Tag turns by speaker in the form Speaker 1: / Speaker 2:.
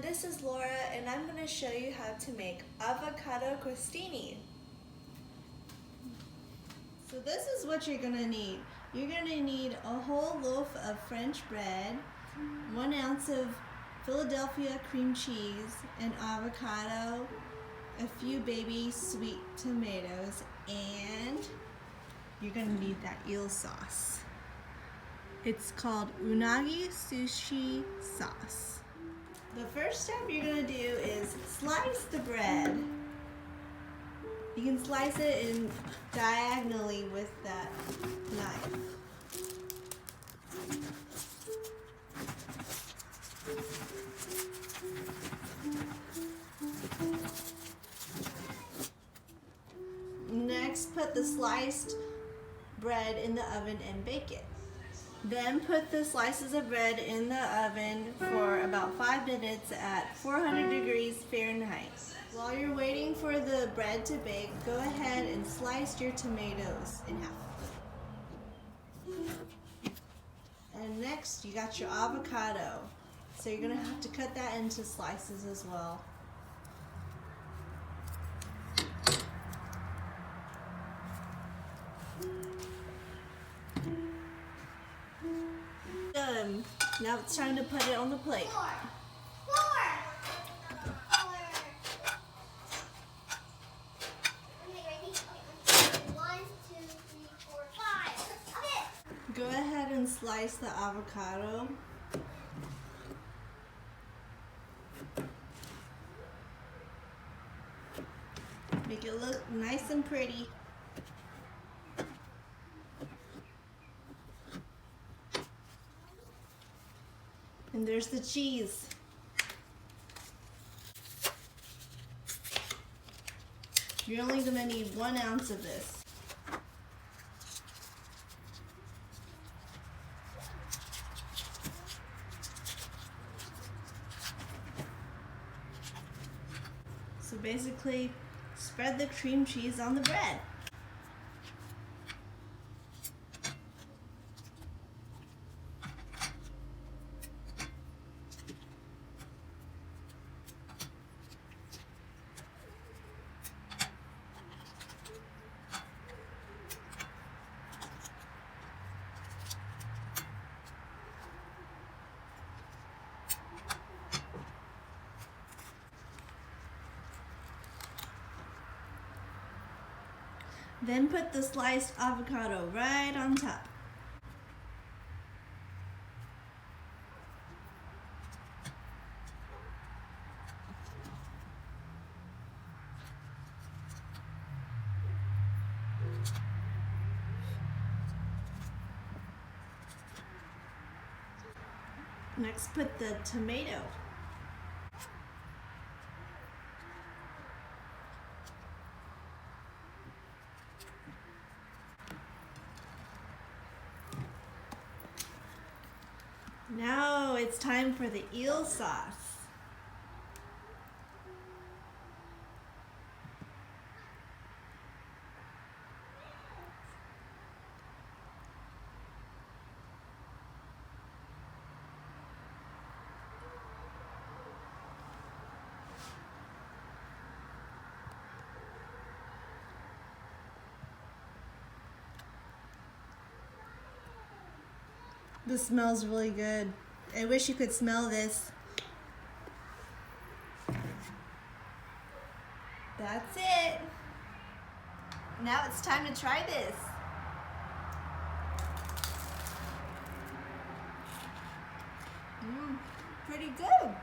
Speaker 1: this is Laura and I'm going to show you how to make avocado crostini. So this is what you're going to need. You're going to need a whole loaf of French bread, 1 ounce of Philadelphia cream cheese, an avocado, a few baby sweet tomatoes, and you're going to need that eel sauce. It's called unagi sushi sauce. The first step you're going to do is slice the bread. You can slice it in diagonally with that knife. Next, put the sliced bread in the oven and bake it. Then put the slices of bread in the oven for about 5 minutes at 400 degrees Fahrenheit. While you're waiting for the bread to bake, go ahead and slice your tomatoes in half. And next, you got your avocado. So you're going to have to cut that into slices as well. Done. Now it's time to put it on the plate. Go ahead and slice the avocado. Make it look nice and pretty. And there's the cheese. You're only going to need 1 ounce of this. So basically, spread the cream cheese on the bread. Then put the sliced avocado right on top. Next, put the tomato. Now it's time for the eel sauce. This smells really good. I wish you could smell this. That's it. Now it's time to try this. Pretty good.